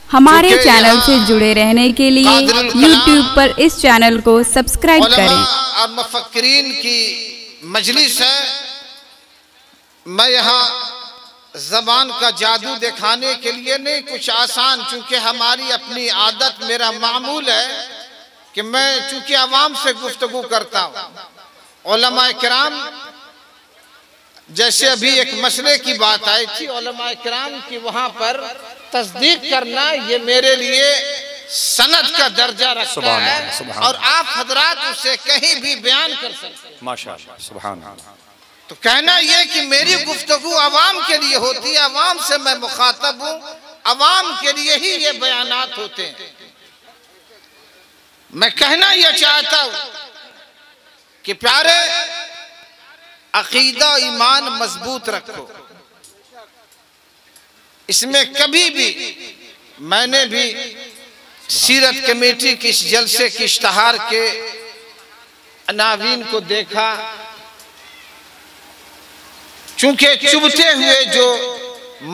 हमारे चैनल से जुड़े रहने के लिए YouTube पर इस चैनल को सब्सक्राइब करें। और मुफक्किरीन की मजलिस है। मैं यहाँ ज़बान का जादू दिखाने के लिए नहीं, कुछ आसान, चूँकि हमारी अपनी आदत, मेरा मामूल है कि मैं चूँकि आवाम से गुफ्तगू करता हूँ। उलमाए किराम, जैसे अभी एक मसले की बात आई थी, उलमाए किराम की वहाँ पर तस्दीक करना ये मेरे लिए सनद का दर्जा रखता है और आप हजरात उसे कहीं भी बयान कर सकते हैं। माशाअल्लाह, सुभान अल्लाह। तो कहना यह कि मेरी गुफ्तगू अवाम के लिए होती है, अवाम से मैं मुखातब हूँ, अवाम के लिए ही ये बयानात होते हैं। मैं कहना यह चाहता हूँ कि प्यारे, अकीदा ईमान मजबूत रखो। इसमें कभी भी मैंने भी सीरत कमेटी की इस जलसे की इश्तहार के अनावीन को देखा, चूंकि चुभते हुए जो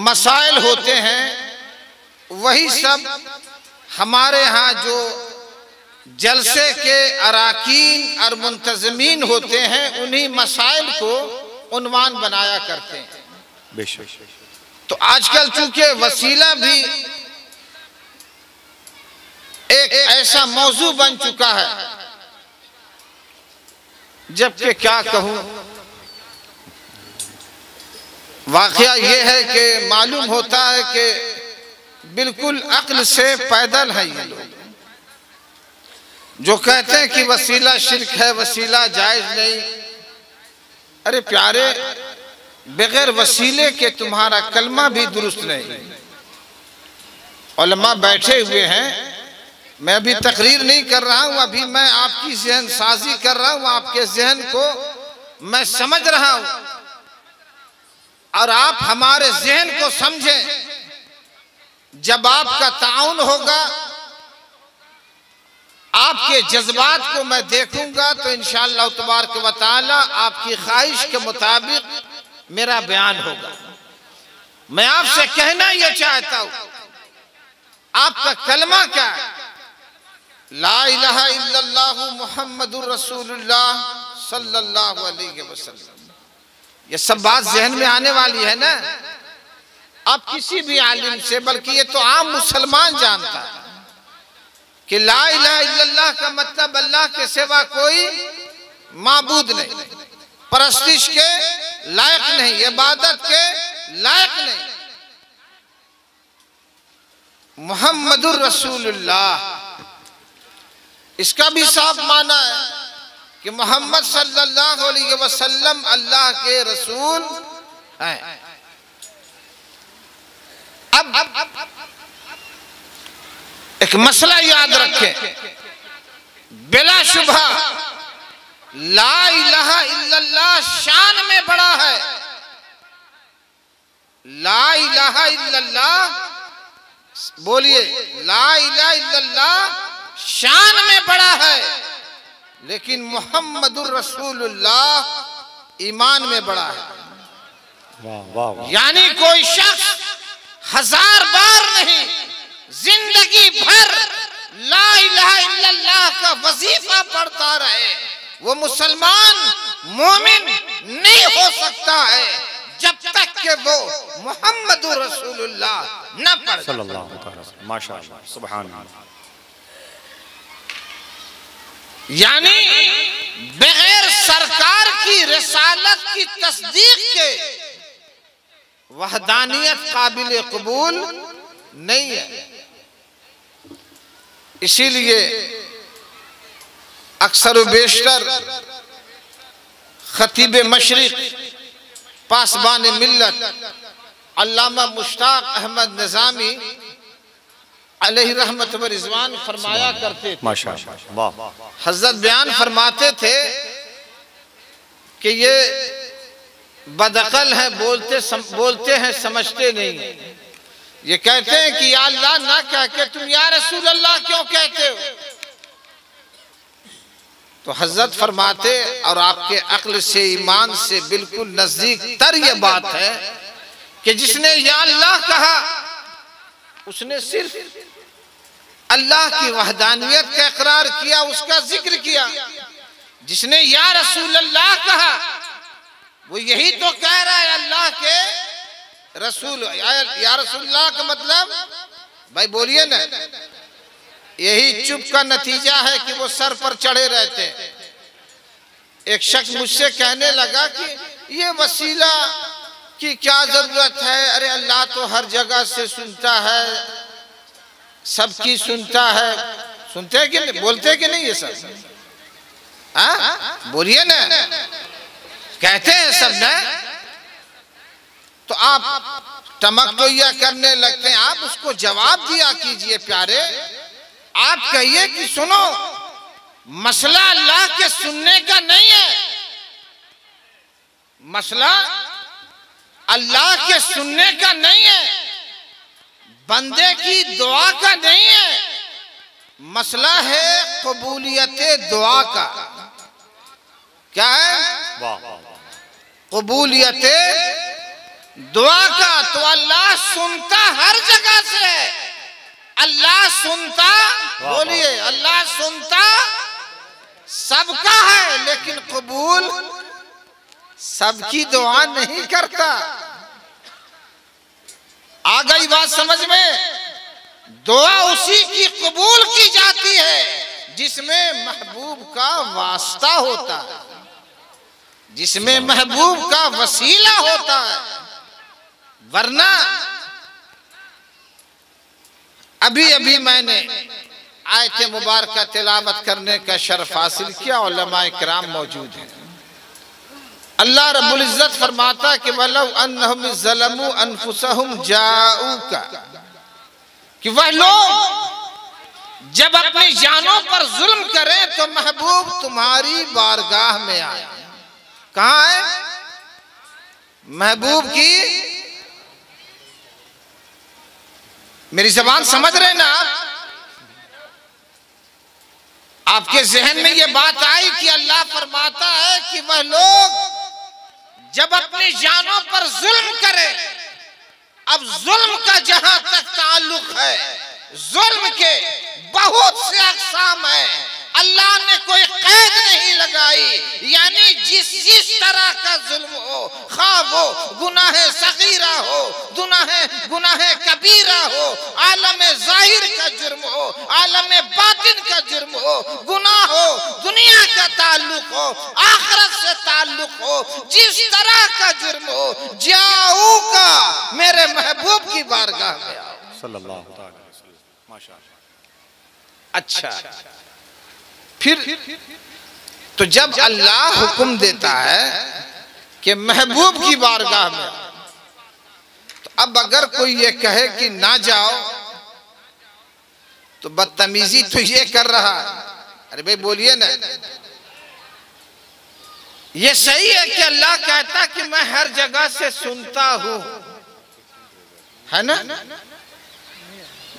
मसाइल होते हैं वही सब हमारे यहाँ जो जलसे के अराकीन और मुंतज़मीन होते हैं उन्हीं मसाइल को उन्वान बनाया करते हैं। बेशक। तो आजकल चूंकि वसीला भी एक ऐसा मौजू बन चुका है, जबकि क्या कहूं, वाकया ये है कि मालूम होता है कि बिल्कुल अक्ल से पैदल है ये लोग जो कहते हैं कि वसीला शिर्क है, वसीला जायज नहीं। अरे प्यारे, बगैर वसीले के तुम्हारा कलमा भी दुरुस्त नहीं। उलमा बैठे हुए हैं, मैं अभी तकरीर नहीं कर रहा हूं, अभी मैं आपकी जहन साजी कर रहा हूं, आपके जहन को मैं समझ रहा हूं और आप हमारे जहन को समझें। जब आपका ताउन होगा, आपके जज्बात को मैं देखूंगा तो इंशाअल्लाह तबारक व तआला आपकी ख्वाहिश के मुताबिक मेरा बयान होगा। मैं आपसे कहना यह चाहता हूं, आपका कलमा क्या है? ला इलाहा इल्लल्लाह मुहम्मदुर रसूलुल्लाह सल्लल्लाहु अलैहि वसल्लम। ये सब बात जहन में आने वाली है ना। आप किसी भी आलिम से, बल्कि ये तो आम मुसलमान जानता है कि ला इलाहा इल्लल्लाह का मतलब अल्लाह के सिवा कोई माबूद नहीं, परस्तिश के लायक नहीं, इबादत के लायक नहीं। मुहम्मदुर रसूलुल्लाह, इसका भी साफ माना है कि मोहम्मद सल्लल्लाहु अलैहि वसल्लम अल्लाह के रसूल हैं। अब एक मसला याद रखें, बिला शुबहा ला इलाहा इल्लल्लाह शान में बड़ा है। ला इलाहा इल्लल्लाह, बोलिए, ला इलाहा इल्लल्लाह शान में बड़ा है, लेकिन मुहम्मदुर रसूलुल्लाह ईमान में बड़ा है। वाह वाह वाह। यानी कोई शख्स 1000 बार नहीं, जिंदगी भर ला इलाहा इल्लल्लाह का वजीफा पढ़ता रहे, वो मुसलमान मोमिन नहीं हो सकता है जब तक कि वो मुहम्मदुर रसूलुल्लाह न पढ़े। सल्लल्लाहु अलैहि वसल्लम। माशाअल्लाह, सुभान अल्लाह। यानी बगैर सरकार की रिसालत की तस्दीक के वहदानियत काबिल कबूल नहीं है। इसीलिए अक्सर बेशतर खतीब मशरिक, पासबान मिल्लत अल्लामा मुश्ताक अहमद निज़ामी अलैहि रहमत व रिज़वान फरमाया करते थे। माशाअल्लाह, वाह। हज़रत बयान फरमाते थे कि ये बदअक्ल है, बोलते हैं समझते नहीं। ये कहते हैं कि या अल्लाह ना कह के तुम या रसूल अल्लाह क्यों कहते हो? तो हजरत फरमाते, और आपके अक्ल से, ईमान से बिल्कुल नजदीक तर ये बात है कि जिसने या अल्लाह कहा उसने सिर्फ अल्लाह की वहदानियत का इकरार किया, उसका जिक्र किया। जिसने या रसूल अल्लाह कहा वो यही तो कह रहा है अल्लाह के रसूल। या रसूल अल्लाह का मतलब भाई बोलिए ना, यही चुप का नतीजा है कि वो सर पर चढ़े रहते हैं। एक शख्स मुझसे कहने लगा कि ये वसीला की क्या जरूरत है, अरे अल्लाह तो हर जगह से सुनता है, सबकी सुनता है। सुनते हैं कि नहीं, बोलते हैं कि नहीं ये सब? हाँ बोलिए ना, कहते हैं सब ना। तो आप टमकटोइया करने लगते हैं। आप उसको जवाब दिया कीजिए प्यारे। आप कहिए कि सुनो, मसला अल्लाह के सुनने का नहीं है, मसला अल्लाह के सुनने का नहीं है, बंदे की दुआ का नहीं है, मसला है कबूलियत दुआ का। क्या है? कबूलियत दुआ का। तो अल्लाह सुनता हर जगह से है। अल्लाह सुनता, बोलिए, अल्लाह सुनता सबका है, लेकिन कबूल सबकी दुआ नहीं करता। आ गई बात समझ में? दुआ उसी की कबूल की जाती है जिसमें महबूब का वास्ता होता है, जिसमें महबूब का वसीला होता है। वरना अभी अभी मैंने आयत मुबारका तिलावत करने का शर्फ हासिल किया, उलमाए किराम मौजूद हैं। अल्लाह रब्बुल इज्जत फरमाता कि वलौ अन्नहुम ज़लमू अनफुसहुम जाऊका, कि वह लोग जब अपनी जानों पर जुल्म करें तो महबूब तुम्हारी बारगाह में आए। कहाँ है? महबूब की, मेरी जबान समझ रहे ना आप? आपके जहन में ये बात आई कि अल्लाह फरमाता है कि वह लोग जब अपनी जानों पर जुल्म करें। अब जुल्म का जहां तक ताल्लुक है, जुल्म के बहुत से अक़साम है, अल्लाह ने कोई कैद नहीं लगाई। यानी जिस तरह का जुल्म हो, खा वो गुनाह सगीरा हो, गुनाह कबीरा हो, आलम जाहिर का जुर्म हो, आलम बातिन का जुर्म हो, गुनाह हो, दुनिया का ताल्लुक हो, आखिरत से ताल्लुक हो, जिस तरह का जुर्म हो, जाऊ का मेरे महबूब की बारगाह में आओ सल्लल्लाहु अलैहि वसल्लम। माशाअल्लाह। अच्छा, फिर तो जब अल्लाह हुक्म देता है कि महबूब की बारगाह में, तो अब अगर कोई ये कहे कि ना जाओ तो बदतमीजी तो ये कर रहा है। अरे भाई बोलिए ना, ये सही है कि अल्लाह कहता कि मैं हर जगह से सुनता हूं, है ना?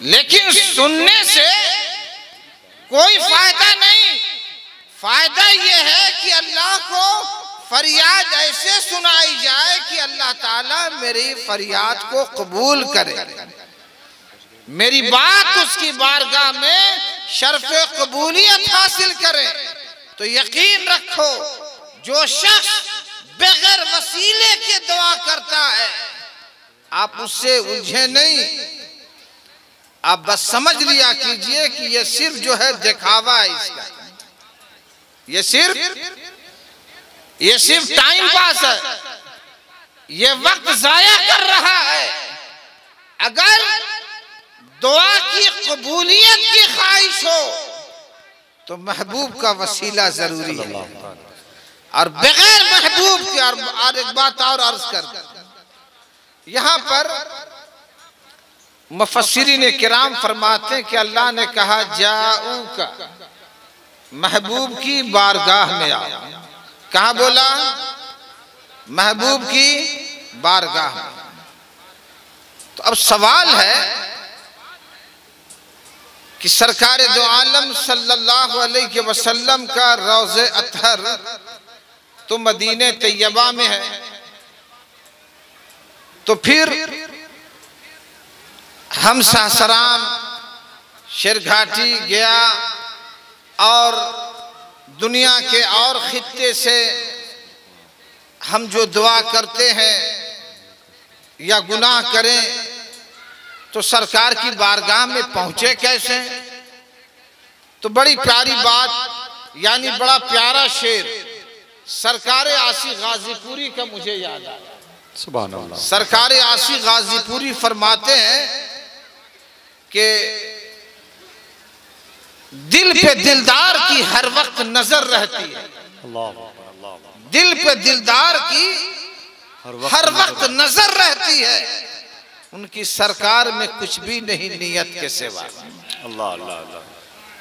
लेकिन सुनने से कोई फायदा नहीं। फायदा यह है कि अल्लाह को फरियाद ऐसे सुनाई जाए कि अल्लाह ताला मेरी फरियाद को कबूल करे, मेरी बात उसकी बारगाह में शर्फ कबूलियत हासिल करे। तो यकीन रखो, जो शख्स बगैर वसीले के दुआ करता है, आप उससे उलझे नहीं, आप बस समझ लिया कीजिए कि ये सिर्फ जो है दिखावा है इसका, ये सिर्फ टाइम पास है, ये वक्त जाया कर रहा है। अगर दुआ की कबूलियत की ख्वाहिश हो तो महबूब का वसीला जरूरी है, और बगैर महबूब के। और एक बात और अर्ज कर, यहां पर मुफस्सिरीन किराम फरमाते हैं कि अल्लाह ने कहा जाऊ का, महबूब की बारगाह में आओ। कहा बोला? महबूब की बारगाह में। तो अब सवाल है कि सरकार दो आलम सल्लल्लाहु अलैहि वसल्लम का रोज़े अतहर तो मदीने तैयबा में है, तो फिर हम सासाराम शेरघाटी गया और दुनिया के और खित्ते से हम जो दुआ करते हैं या गुनाह करें तो सरकार की बारगाह में पहुंचे कैसे? तो बड़ी प्यारी बात, यानी बड़ा प्यारा शेर सरकार आसी गाजीपुरी का मुझे याद आया। सुभान अल्लाह। सरकार आसी गाजीपुरी फरमाते हैं कि दिल पे दिलदार की हर वक्त नजर रहती है। दिल पे दिलदार की हर वक्त नजर रहती है, उनकी सरकार में कुछ भी नहीं नियत के सिवा। अल्लाह अल्लाह अल्लाह।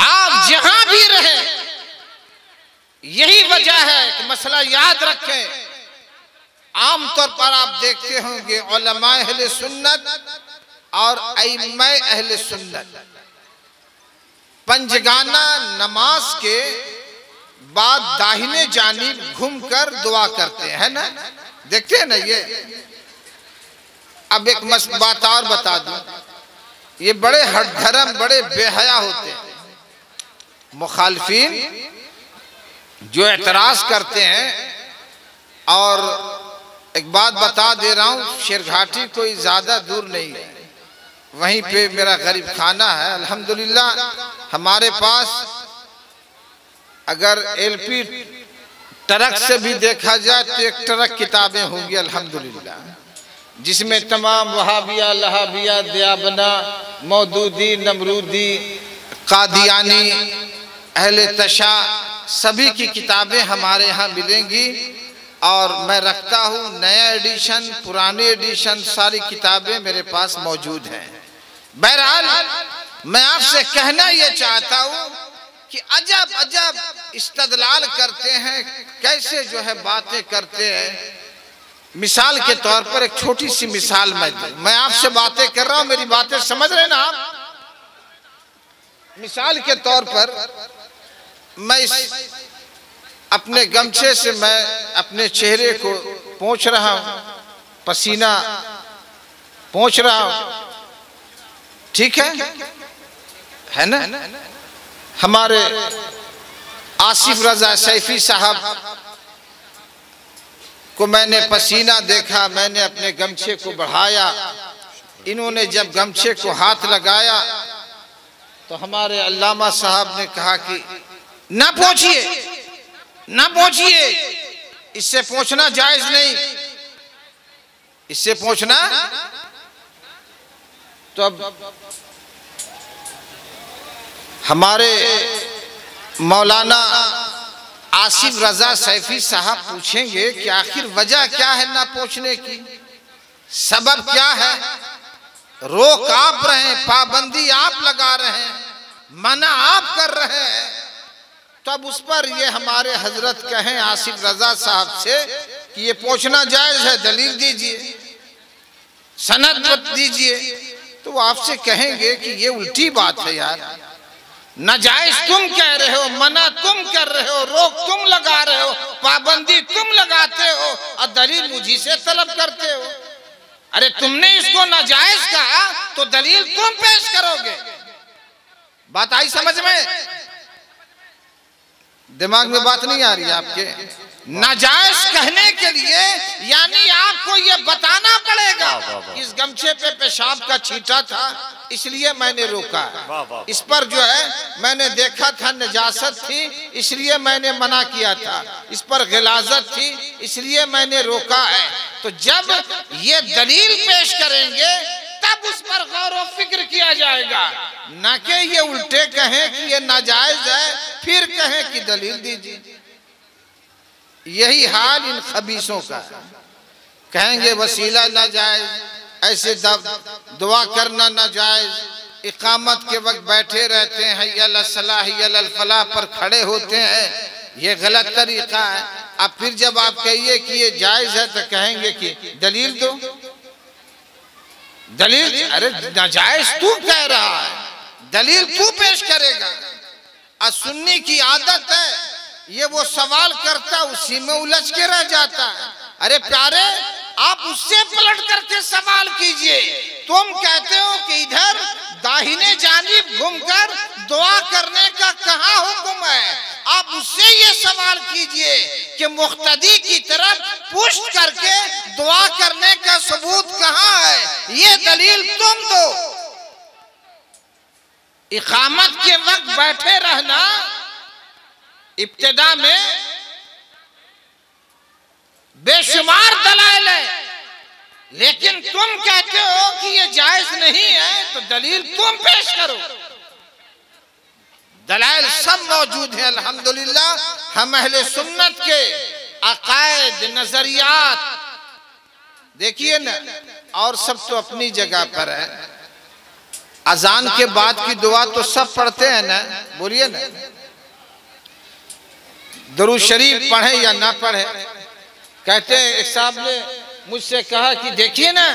आप जहां भी रहे, यही वजह है कि मसला याद रखें। आमतौर पर आप देखते होंगे उलमा अहले सुन्नत और अइम्मा अहले सुन्नत पंजगाना नमाज के बाद दाहिने जानिब घूमकर दुआ करते हैं ना, देखते हैं ना ये। अब एक बात और बता दूं, ये बड़े हठधर्म बड़े बेहया होते हैं मुखालफिन जो एतराज करते हैं। और एक बात बता दे रहा हूं, शेरघाटी कोई ज्यादा दूर नहीं है, वहीं पे मेरा गरीब खाना है। अल्हम्दुलिल्लाह हमारे पास अगर एलपी ट्रक से भी देखा जाए तो एक ट्रक किताबें होंगी अल्हम्दुलिल्लाह, जिसमें तमाम वहाबिया लहाबिया दियाबना मौदूदी नमरूदी कादियानी अहले तशा सभी की किताबें हमारे यहाँ मिलेंगी। और मैं रखता हूँ नया एडिशन पुराने एडिशन सारी किताबें मेरे पास मौजूद हैं। बहरहाल मैं आपसे कहना यह चाहता हूँ कि अजब अजब इस्तदलाल करते हैं, कैसे जो है बातें करते हैं। मिसाल के तौर पर एक छोटी सी मिसाल मैं आपसे बातें कर रहा हूं, मेरी बातें समझ रहे ना आप। मिसाल के तौर पर मैं इस अपने गमछे से मैं अपने चेहरे को पोंछ रहा हूं, पसीना पोंछ रहा हूं, ठीक है ना। हमारे आसिफ रजा सैफी साहब को मैंने पसीना देखा, मैंने अपने गमछे को बढ़ाया। इन्होंने जब गमछे को हाथ लगाया तो हमारे अल्लामा साहब ने कहा कि ना पहुंचिए ना पहुंचिए, इससे पहुंचना जायज नहीं, इससे पहुंचना। तो अब हमारे मौलाना आसिफ रजा सैफी साहब पूछेंगे कि आखिर वजह क्या है ना पहुंचने की, सबब क्या है? रोक आप रहे हैं, पाबंदी आप लगा रहे हैं, मना आप कर रहे हैं। तो अब उस पर ये हमारे हजरत कहें आसिफ रजा साहब से कि ये पहुंचना जायज है, दलील दीजिए, सनद दीजिए। तो वो आपसे कहेंगे कि ये उल्टी बात है यार, नाजायज तुम कह रहे हो, मना तुम कर रहे हो, रोक तुम लगा रहे हो, पाबंदी तुम लगाते हो और दलील मुझी से तलब करते हो। अरे तुमने इसको नाजायज कहा तो दलील तुम पेश करोगे। बात आई समझ में? दिमाग में बात नहीं आ रही आपके? नाजायज कहने के लिए यानी आपको ये बताना पड़ेगा इस गमछे पे पेशाब का छींटा था इसलिए मैंने रोका। इस पर जो है मैंने देखा था नजासत थी इसलिए मैंने मना किया था, इस पर गिलाजत थी इसलिए मैंने रोका है। तो जब ये दलील पेश करेंगे तब उस पर गौर व फिक्र किया जाएगा, ना कि ये उल्टे कहें कि ये नाजायज है फिर कहें कि दलील दीजिए। यही हाल इन खबीसों का, कहेंगे वसीला नाजायज, ऐसे दुआ करना नाजायज, इकामत के वक्त बैठे रहते हैं यल सलाह यल फलाह पर खड़े होते हैं, ये गलत तरीका है। अब फिर जब आप कहिए कि ये जायज है तो कहेंगे कि दलील दो, दलील। अरे नाजायज तू कह रहा है, दलील तू पेश करेगा। और सुन्नी की आदत है ये वो सवाल करता उसी में उलझ के रह जाता है। अरे प्यारे आप उससे पलट करके सवाल कीजिए। तुम कहते हो कि इधर दाहिने जानिब घूमकर दुआ करने का कहाँ हुक्म है, आप उससे ये सवाल कीजिए कि मुख्तदी की तरफ पुष्ट करके दुआ करने का सबूत कहाँ है, ये दलील तुम दो। इकामत के वक्त बैठे रहना इब्तिदा में बेशुमार दलाइल है, लेकिन तुम कहते हो कि ये जायज नहीं है, तो दलील तुम पेश करो। दलाइल सब मौजूद हैं अल्हम्दुलिल्लाह। हम अहले सुन्नत के अकायद नजरियात देखिए ना, और सब तो अपनी जगह पर है। अजान के बाद की दुआ तो सब पढ़ते हैं ना, बोलिए ना। दरूद शरीफ पढ़े या ना पढ़े, कहते हैं एक साहब ने मुझसे कहा कि देखिए ना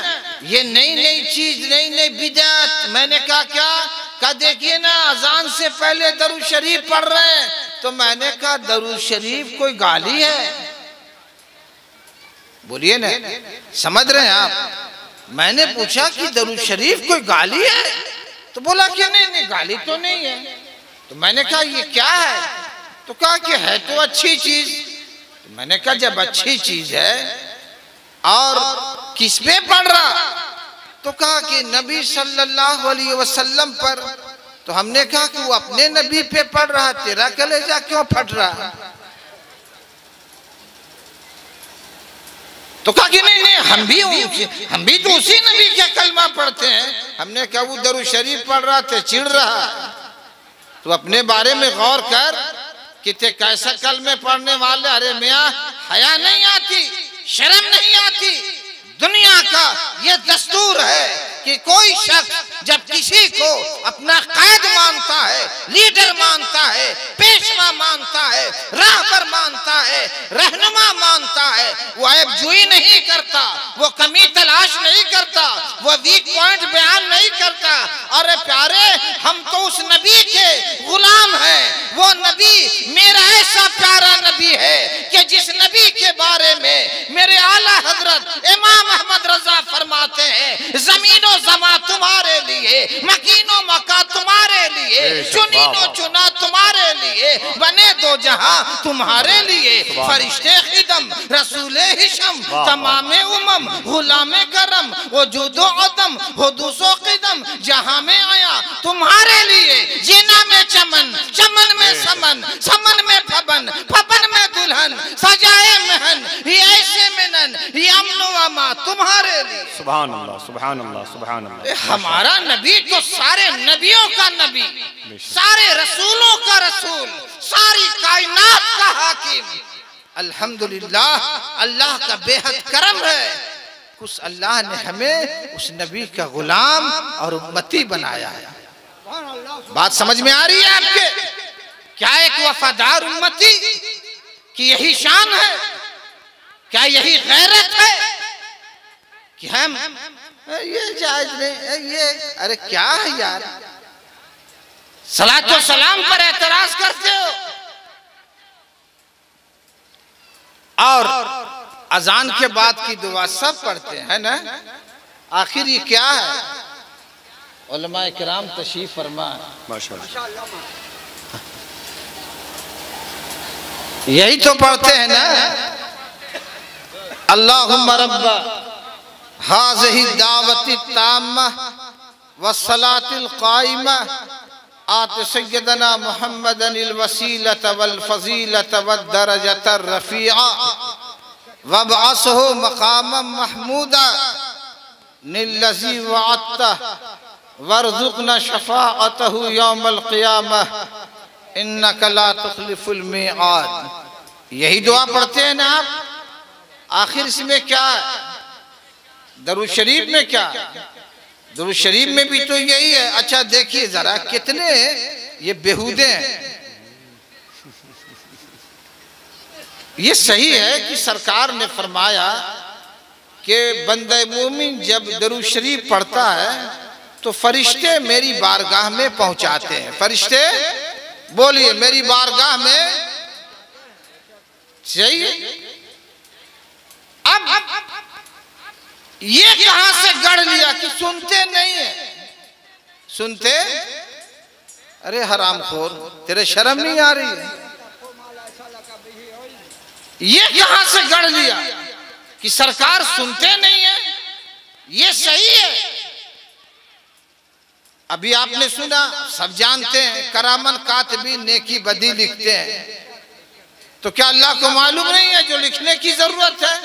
ये नई नई चीज, नई नई बिदात। मैंने कहा क्या? देखिए ना अजान से पहले दरूद शरीफ पढ़ रहे हैं। तो मैंने कहा दरूद शरीफ कोई गाली है? बोलिए ना, समझ रहे हैं आप? मैंने पूछा कि दरूद शरीफ कोई गाली है? तो बोला कि नहीं नहीं गाली तो नहीं है। तो मैंने कहा ये क्या है? तो कहा कि है तो अच्छी चीज। तो मैंने कहा जब अच्छी चीज है और किस पे पढ़ रहा? तो कहा कि नबी सल्लल्लाहु अलैहि वसल्लम पर। तो हमने कहा कि वो अपने नबी पे पढ़ रहा, तेरा कलेजा क्यों फट रहा? तो कहा कि नहीं नहीं हम भी तो उसी नबी के कलमा पढ़ते हैं। हमने कहा वो दरूद शरीफ पढ़ रहा थे, चिढ़ रहा। तो अपने बारे में गौर कर कि ते कैसा कलमे पढ़ने वाले। अरे मियाँ हया नहीं आती, शर्म नहीं आती? दुनिया का ये दस्तूर है कि कोई शख्स जब किसी को अपना कायद मानता है, लीडर मानता है, पेशवा मानता है, राहबर मानता है, रहनुमा मानता है, वो ऐबजुई नहीं करता, वो कमी तलाश नहीं करता, वो वीक पॉइंट बयान नहीं करता। अरे प्यारे, हम तो उस नबी के गुलाम हैं। वो नबी मेरा ऐसा प्यारा नबी है कि जिस नबी के बारे में मेरे आला हजरत इमाम अहमद रजा फरमाते हैं, जमीनो जमा तुम्हारे लिए, मकीनो मका तुम्हारे लिए, चुनीनो चुना तुम्हारे लिए, बने दो जहां तुम्हारे लिए। फरिश्ते खिदम रसूले हिशम तमामे उमम गुलामे करम वजूदो अदम हुदूसो क़िदम जहां में आया तुम्हारे लिए। जीना में चमन, चमन में समन, समन में फबन, फबन में दुल्हन, सजाए महन, ये ऐसे मिनन, ये अमन अमा तुम्हारे लिए। सुभान अल्लाह, सुभान अल्लाह, सुभान अल्लाह। हमारा नबी तो सारे नबियों का नबी, सारे रसूलों का रसूल, सारी कायनात का हाकिम। अल्हम्दुलिल्लाह, अल्लाह का बेहद करम है। उस अल्लाह ने हमें उस नबी का गुलाम और उम्मती बनाया है। बात समझ में आ रही है आपके? क्या एक वफादार उम्मती की यही शान है? क्या यही गैरत है कि हम ये जायज नहीं ये? अरे क्या है यार, सलातो सलाम पर एतराज करते हो और अजान के बाद की दुआ सब पढ़ते हैं ना। आखिर ये क्या है? उलमाए किराम तशरीफ फरमा, माशाअल्लाह, यही तो पढ़ते हैं ना। अल्लाहुम्मा रब्बा हाज़िही दावती ताम्मा वस्सलातिल क़ाइमा आत सय्यदना मुहम्मदनिल वसीलत वल फज़ीलत वद दरजतर रफ़ीआ वबअसहु मक़ामम महमूदा निल्लज़ी वअदता वर्ज़ुक़ना शफ़ाअतहु यौमल क़ियामह इन्नका ला तुख़लिफ़ुल मिआद। यही दुआ पढ़ते हैं ना आप। आखिर इसमें क्या है? दरूद शरीफ में क्या? दरूद शरीफ में भी तो यही है। अच्छा देखिए जरा कितने ये बेहूदे हैं। ये सही है कि सरकार ने फरमाया कि बंदे मोमिन जब दरूद शरीफ पढ़ता है तो फरिश्ते मेरी बारगाह में पहुंचाते हैं। फरिश्ते बोलिए मेरी बारगाह में। सही है। अब ये कहां से गढ़ लिया कि सुनते नहीं है? सुनते? अरे हरामखोर, तेरे शर्म नहीं आ रही है? ये कहां से गढ़ लिया कि सरकार सुनते नहीं है? ये सही है? अभी आपने सुना, सब जानते हैं, करामन कातिबी नेकी बदी लिखते हैं। तो क्या अल्लाह को मालूम नहीं है जो लिखने की जरूरत है?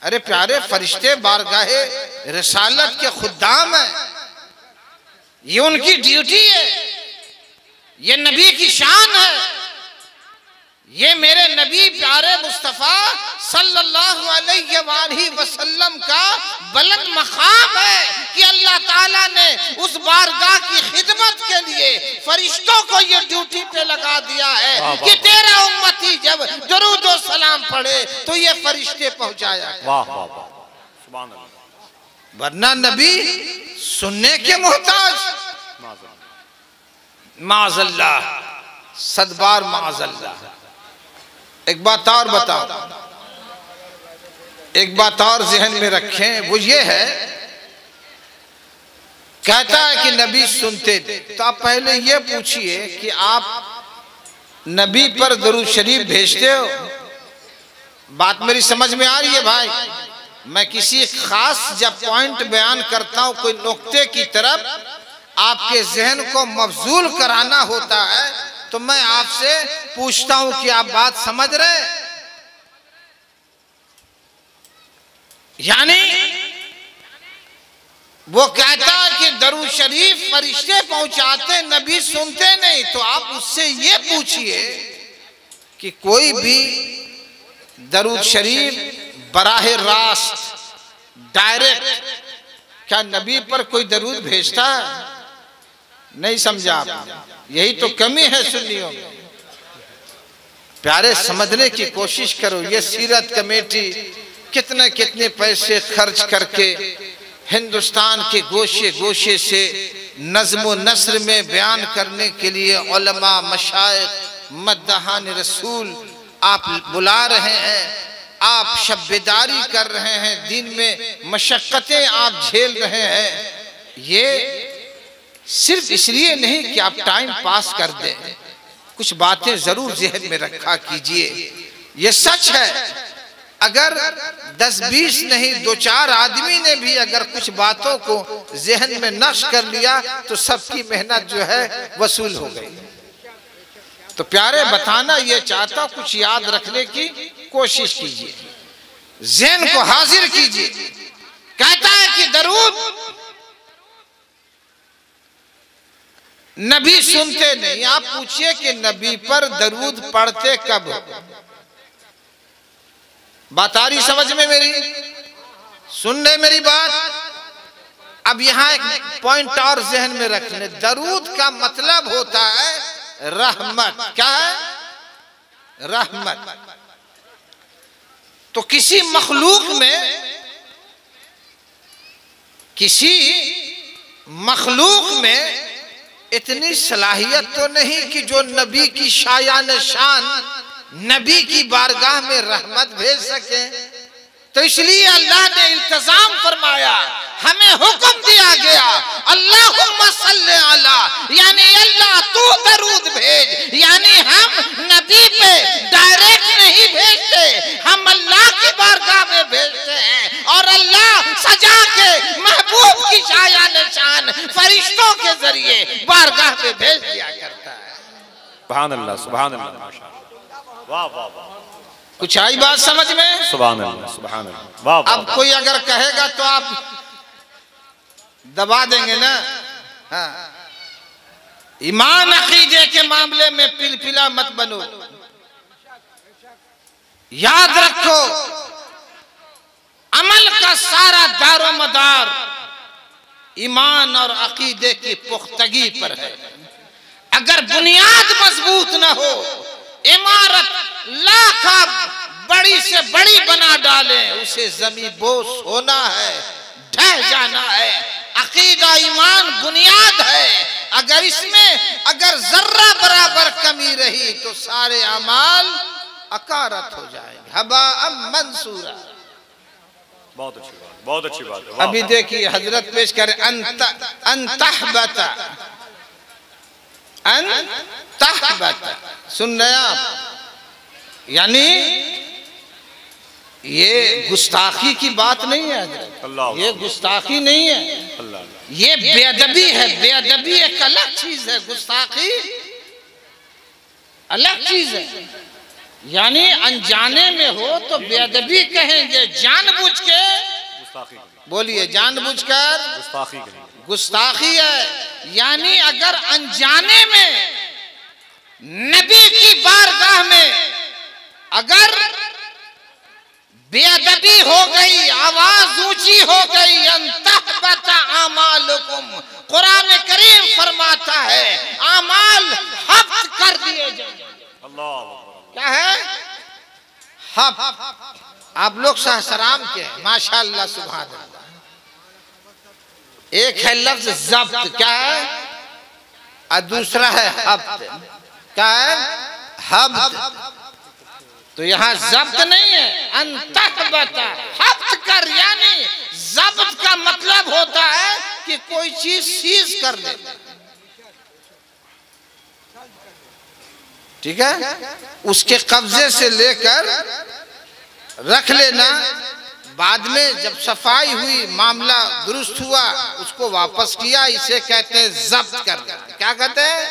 अरे प्यारे फरिश्ते बारगाहे रिसालत के खुद्दाम है, ये उनकी ड्यूटी है, ये नबी की शान है। ये मेरे नबी प्यारे मुस्तफा सल्लल्लाहु अलैहि वसल्लम का बुलंद मकाम है कि अल्लाह ताला ने उस बारगाह की खिदमत के लिए फरिश्तों को ये ड्यूटी पे लगा दिया है कि तेरा उम्मती जब दुरूद और सलाम पढ़े तो ये फरिश्ते पहुंचाया। वाह वाह वाह, सुभान अल्लाह। वरना नबी सुनने के मोहताज, माज़अल्लाह, सदबार माज़अल्लाह। एक बात और बताओ, एक बात और जहन में रखें, वो ये है, कहता है कि नबी सुनते थे। तो आप पहले ये पूछिए कि आप नबी पर दरूद शरीफ भेजते हो? बात मेरी समझ में आ रही है भाई? मैं किसी खास जब पॉइंट बयान करता हूं कोई नुक्ते की तरफ आपके जहन को मफजूल कराना होता है तो मैं आपसे पूछता हूं कि आप बात समझ रहे? यानी वो कहता है कि दरूद शरीफ फरिश्ते पहुंचाते, नबी सुनते नहीं। तो आप उससे ये पूछिए कि कोई भी दरूद शरीफ बराह रास्त डायरेक्ट क्या नबी पर कोई दरूद भेजता है? नहीं समझा आप? यही तो कमी है सुन्नियों में। प्यारे समझने की कोशिश करो, ये सीरत कमेटी कितने कितने पैसे खर्च करके हिंदुस्तान के गोशे गोशे से नज़्म नस्र में बयान करने के लिए उलमा मशाइख मद्दहान रसूल आप बुला रहे हैं, आप शब्बेदारी कर रहे हैं, दिन में मशक्क़तें आप झेल रहे हैं। ये सिर्फ इसलिए नहीं कि आप टाइम पास कर दें, कुछ बातें जरूर जहन में रखा कीजिए। ये सच है, अगर 10-20 नहीं 2-4 आदमी ने भी अगर कुछ बातों को जहन में नक्श कर लिया तो सबकी मेहनत जो है वसूल हो गई। तो प्यारे बताना ये चाहता हूं, कुछ याद रखने की कोशिश कीजिए, जहन को हाजिर कीजिए। कहता है कि दरूद नबी सुनते नहीं। आप पूछिए कि नबी पर दरूद पढ़ते कब? बात आ रही समझ में मेरी? सुन रहे मेरी बात? अब यहां एक पॉइंट और जहन में रखने, दरूद का मतलब होता है रहमत। क्या है? रहमत। तो किसी मखलूक में इतनी सलाहियत तो नहीं कि जो नबी की शायान शान नबी की बारगाह में रहमत भेज सके। तो इसलिए अल्लाह ने इल्तजाम फरमाया, हमें हुक्म दिया गया, अल्लाहुम्मा सल्ले अला, यानी अल्लाह तू दरूद भेज। यानी हम नबी पे डायरेक्ट नहीं भेजते, हम अल्लाह की बारगाह में भेजते हैं और अल्लाह सजा के महबूब की शायान शान फरिश्तों के जरिए बारगाह में भेज दिया करता है। सुभान अल्लाह, सुभान अल्लाह, वाह वाह वाह। कुछ आई बात समझ में? सुभान अल्लाह, सुभान अल्लाह, वाह वाह। अब कोई अगर कहेगा तो आप दबा देंगे ना? हाँ। ईमान अकीदे के मामले में पिलपिला मत बनो। याद रखो, अमल का सारा दारो मदार ईमान और अकीदे की पुख्तगी पर है। अगर बुनियाद मजबूत न हो, इमारत लाख बड़ी से बड़ी बना डाले, उसे जमी बोस होना है, ढह जाना है। अकीदा ईमान बुनियाद है, अगर इसमें अगर जर्रा बराबर कमी रही तो सारे अमाल अकारत हो जाएंगे, हबा मंसूरा। बहुत अच्छी बात, बहुत अच्छी बात है। अभी देखिए हजरत पेश करे अंतहबता, अंतहबता, सुन रहे आप? यानी ये गुस्ताखी की बात नहीं है हजरत, ये गुस्ताखी नहीं है, ये बेअदबी है। बेअदबी एक अलग चीज है, गुस्ताखी अलग चीज है। यानी अनजाने में हो तो बेअदबी कहेंगे, जानबूझ के बोलिए, जानबूझकर गुस्ताखी है। यानी अगर अनजाने में नबी की बारगाह में अगर बेअदबी हो गई, आवाज ऊंची हो गई, अंतहबता आमालुकुम, कुरान करीम फरमाता है आमाल हब्त कर दिए जाएंगे। अल्लाह क्या है? हब्त। आप लोग सहसराम के हैं माशाअल्लाह, सुभान अल्लाह। एक है लफ्ज जब्त, क्या है? और दूसरा है हब्त, क्या है? हब्त। तो यहाँ जब्त नहीं है, अंतहबता हब्त कर। यानी जब्त का मतलब होता है कि कोई चीज सीज कर ले, ठीक है? उसके कब्जे से लेकर रख लेना, बाद में जब सफाई हुई, मामला दुरुस्त हुआ, उसको वापस किया, इसे कहते हैं जब्त कर। क्या कहते हैं?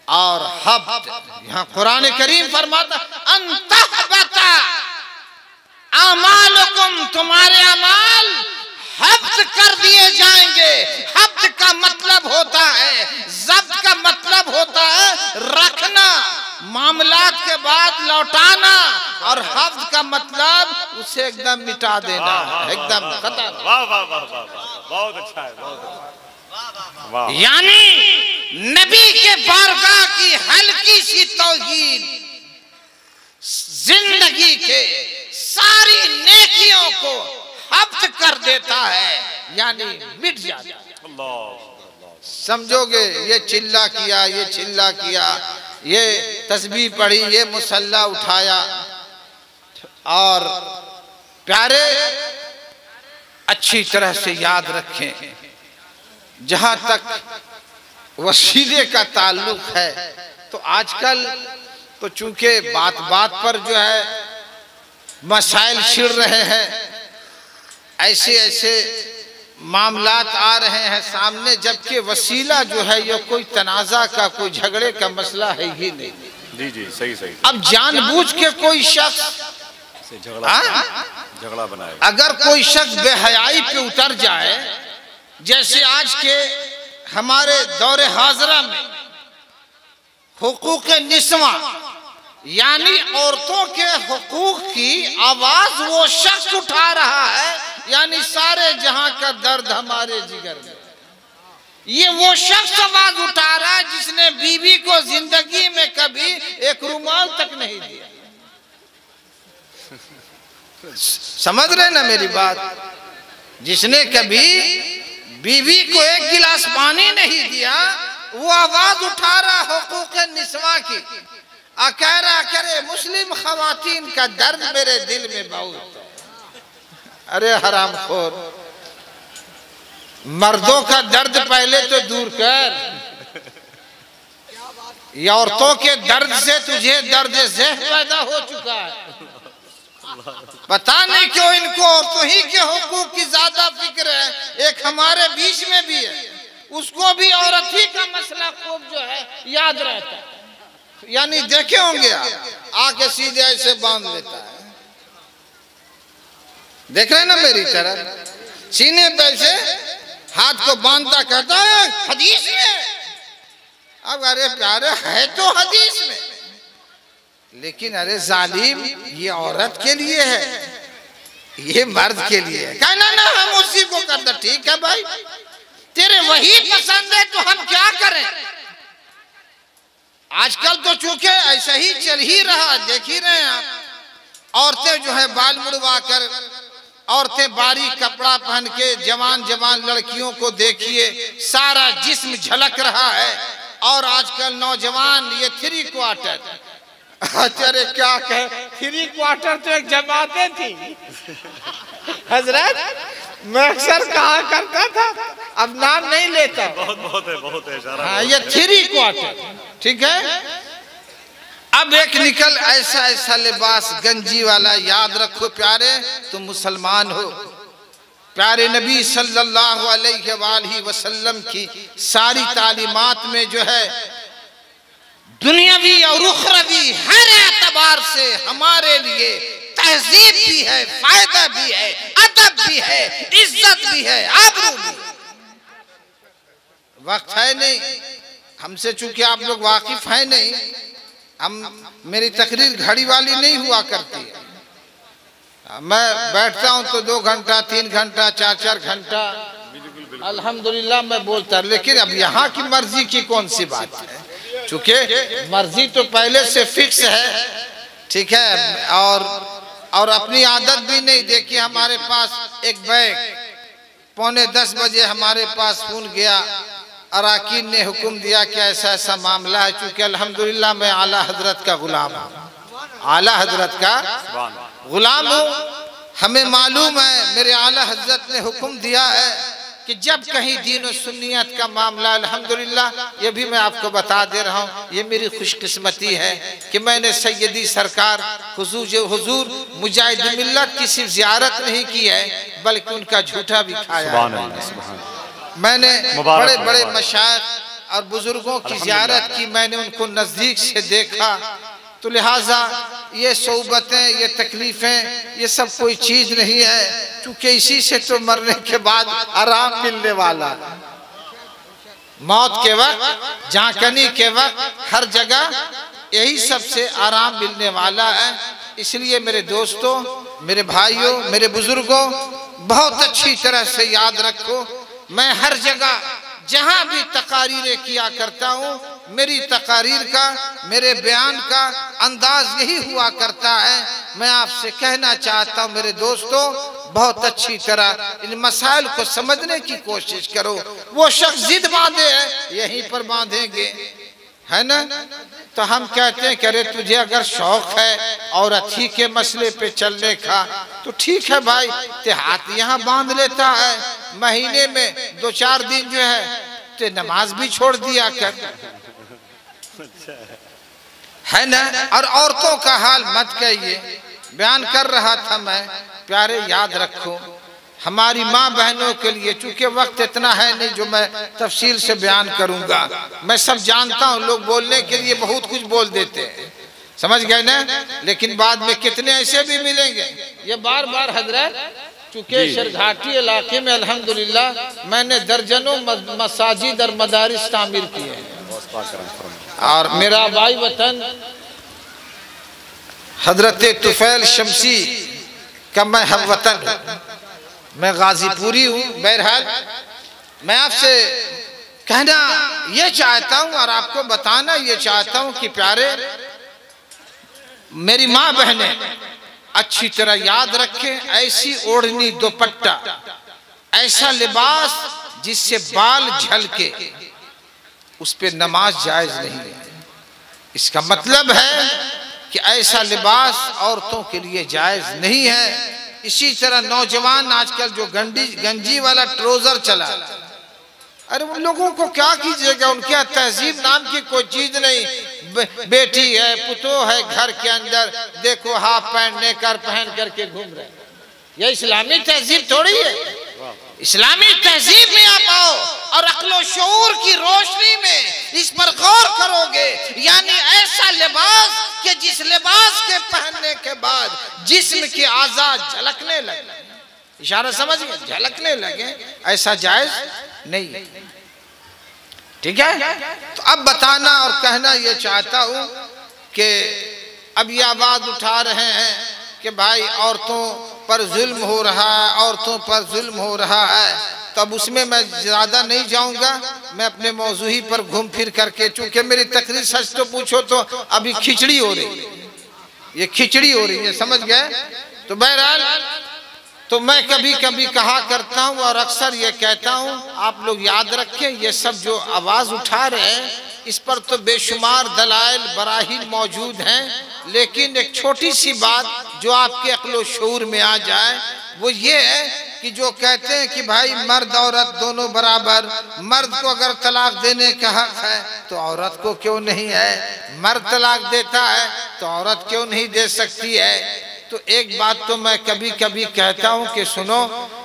और हब्त। यहाँ कुरान करीम फरमाता अंतहबता आमालुकुम, तुम्हारे अमाल हब्त कर दिए जाएंगे। हब्त का मतलब होता है, जब्त का मतलब होता है रखना, मामलात के बाद लौटाना, और हब्त का मतलब उसे एकदम मिटा देना, एकदम खत्म। वाह वाह वाह वाह, बहुत अच्छा है, बहुत अच्छा। यानी नबी के बारगाह की हल्की सी तौहीन जिंदगी के सारी नेकियों को हब्त कर देता है, यानी मिट जाता है। समझोगे? ये चिल्ला किया, ये चिल्ला किया, ये तस्बीह पढ़ी, ये मुसल्ला उठाया, और प्यारे अच्छी तरह से याद रखें। जहां तक वसीले का ताल्लुक है, तो आजकल तो चूंकि बात बात पर जो है मसाइल छिड़ रहे हैं, ऐसे ऐसे मामलात आ रहे हैं सामने, जबकि वसीला जो है ये कोई तनाजा का, कोई झगड़े का मसला है ही नहीं। जी जी, सही सही। अब जानबूझ के कोई शख्स झगड़ा बनाए, अगर कोई शख्स बेहयाई पे उतर जाए, जैसे आज के हमारे दौरे हाजरा में हुकूक निस्वा, यानी औरतों के हुकूक की आवाज वो शख्स उठा रहा है, यानी सारे जहां का दर्द हमारे जिगर में, ये वो शख्स आवाज उठा रहा है जिसने बीवी को जिंदगी में कभी एक रुमाल तक नहीं दिया। समझ रहे ना मेरी बात? जिसने कभी बीवी को एक गिलास पानी नहीं दिया, वो आवाज उठा रहा हुकूक निस्वा की, कह रहा करे मुस्लिम खवातीन का दर्द मेरे दिल में बहुत। अरे हरामखोर, मर्दों का दर्द पहले तो दूर कर, ये औरतों के दर्द से तुझे दर्द ज़हन पैदा हो चुका है। पता नहीं क्यों इनको औरतों ही के हुकूक की ज्यादा फिक्र है। एक हमारे बीच में भी है, उसको भी औरत ही का मसला खूब जो है याद रहता है, यानी देखे होंगे आप, आके सीधे ऐसे बांध लेता है। देख रहे ना मेरी तरफ, सीने पे से हाथ को बांधता कहता है हदीस में। अब अरे प्यारे है तो हदीस में, लेकिन अरे जालिम ये औरत के लिए है, ये मर्द के लिए है। कहना ना हम उसी को करते, ठीक है भाई, तेरे वही पसंद है तो हम क्या करें। आजकल तो चूंकि ऐसा ही चल ही रहा, देख ही रहे हैं आप। औरतें जो है बाल मुड़वा कर, औरतें बारीक कपड़ा पहन के, जवान जवान लड़कियों को देखिए सारा जिस्म झलक रहा है। और आजकल नौजवान ये 3 क्वार्टर, अरे क्या कहे 3 क्वार्टर तो एक जमातें थी हजरत, मैं अक्सर कहा करता था, अब नाम नहीं लेता। बहुत है हाँ, ये 3 क्वार्टर, ठीक है। अब एक निकल ऐसा ऐसा लिबास गंजी वाला, याद रखो प्यारे, तुम मुसलमान हो। प्यारे नबी सल्लल्लाहु अलैहि वसल्लम की सारी तालीमात में जो है दुनियावी और उखरवी हर एतबार से हमारे लिए तहजीब भी है, फायदा भी है, अदब भी है, इज्जत भी है, आबरू भी। वक्त है नहीं हमसे, चूंकि आप लोग वाकिफ है नहीं, मेरी तकरीर घड़ी वाली नहीं हुआ करती है। मैं बैठता हूं तो 2 घंटा 3 घंटा 4 घंटा अल्हम्दुलिल्लाह मैं बोलता, लेकिन अब यहाँ की मर्जी की कौन सी बात है, चूंकि मर्जी तो पहले से फिक्स है, ठीक है। और अपनी आदत भी नहीं। देखिए हमारे पास एक बैग 9:45 बजे हमारे पास फोन गया, अराकीन ने हुक्म दिया कि ऐसा ऐसा मामला है। चूंकि अल्हम्दुलिल्लाह मैं आला हजरत का गुलाम हूँ, आला हजरत का गुलाम हूँ। हमें मालूम है मेरे आला हजरत ने हुक्म दिया है कि जब कहीं दीन और सुन्नियत का मामला, अल्हम्दुलिल्लाह ये भी मैं आपको बता दे रहा हूँ, ये मेरी खुशकिस्मती है कि मैंने सैयदी सरकार हुजूर मुजाहिद मिल्लत की सिर्फ जियारत नहीं की है, बल्कि उनका झूठा भी खाया है। मैंने बड़े बड़े मशाइख और बुजुर्गों की जियारत की, मैंने उनको नजदीक से देखा। तो लिहाजा ये सोबतें, ये तकलीफें, ये सब कोई चीज नहीं है, क्योंकि इसी से तो मरने के बाद आराम मिलने वाला। मौत के वक्त, झांकनी के वक्त, हर जगह यही सबसे आराम मिलने वाला है। इसलिए मेरे दोस्तों, मेरे भाइयों, मेरे बुजुर्गों, बहुत अच्छी तरह से याद रखो, मैं हर जगह जहां भी तकारीरें किया करता हूं, मेरी तकारीर का, मेरे बयान का अंदाज यही हुआ करता है। मैं आपसे कहना चाहता हूं मेरे दोस्तों, बहुत अच्छी तरह इन मसाइल को समझने की कोशिश करो। वो शख्स जिद बांधे है, यहीं पर बांधेंगे, है ना। तो हम कहते हैं कि अरे तुझे अगर शौक है औरत ही के मसले पे चलने का तो ठीक है भाई, ते हाथ यहाँ बांध लेता है, महीने में 2-4 दिन जो है ते नमाज भी छोड़ दिया कर, है ना। और औरतों का हाल मत कहिए, बयान कर रहा था मैं, प्यारे याद रखो हमारी माँ बहनों के लिए, चूंकि वक्त इतना है नहीं जो मैं तफसील से बयान करूंगा। मैं सब जानता हूँ, लोग बोलने के लिए बहुत कुछ बोल देते हैं, समझ गए ना, लेकिन बाद में कितने ऐसे भी मिलेंगे। ये बार बार हजरत, चूंकि शरघाटी इलाके में अल्हम्दुलिल्लाह मैंने दर्जनों मसाजिद और मदारिस तामीर किए हैं, और मेरा भाई वतन हजरत तुफैल शमसी का मैं हम वतन हूँ, मैं गाजीपुरी हूँ। बहरहाल मैं आपसे कहना ये चाहता हूँ और आपको बताना ये चाहता हूँ कि प्यारे मेरी माँ बहनें अच्छी तरह याद रखें, ऐसी ओढ़नी दुपट्टा, ऐसा लिबास जिससे बाल झलके, उस पे नमाज जायज नहीं है। इसका मतलब है कि ऐसा लिबास औरतों के लिए जायज नहीं है। इसी तरह नौजवान आजकल जो गंजी वाला ट्राउजर चला, अरे उन लोगों को क्या कीजिएगा, उनके यहाँ तहजीब नाम की कोई चीज नहीं। बेटी है, पुतो है, घर के अंदर देखो हाफ पैंट नेकर पहन करके घूम रहे, ये इस्लामी तहजीब थोड़ी है। इस्लामी तहजीब में आप आओ और अक्लो शऊर की रोशनी में इस पर गौर करोगे, यानी ऐसा लिबास कि जिस लिबास के पहनने के बाद जिस्म के आजाद झलकने लगे, इशारा समझ गए, झलकने लगे, ऐसा जायज नहीं, ठीक है। तो अब बताना और कहना ये चाहता हूं कि अब ये आवाज उठा रहे हैं कि भाई औरतों पर जुल्म हो रहा है, औरतों पर जुल्म हो रहा है, तब उसमें मैं ज्यादा नहीं जाऊंगा, मैं अपने मौजूही पर घूम फिर करके, चूंकि मेरी तकरीर सच तो पूछो तो अभी खिचड़ी हो रही है, ये खिचड़ी हो रही है, समझ गए। तो बहरहाल तो मैं कभी कभी कहा करता हूं और अक्सर ये कहता हूं, आप लोग याद रखें, ये सब जो आवाज उठा रहे हैं इस पर तो बेशुमार दलाइल बराहीन मौजूद हैं, लेकिन एक छोटी सी बात जो आपके अक्ल शऊर में आ जाए वो ये है कि जो कहते हैं कि भाई मर्द औरत दोनों बराबर, मर्द को अगर तलाक देने का हक है तो औरत को क्यों नहीं है, मर्द तलाक देता है तो औरत क्यों नहीं दे सकती है। तो एक बात तो मैं कभी कभी कहता हूं कि सुनो,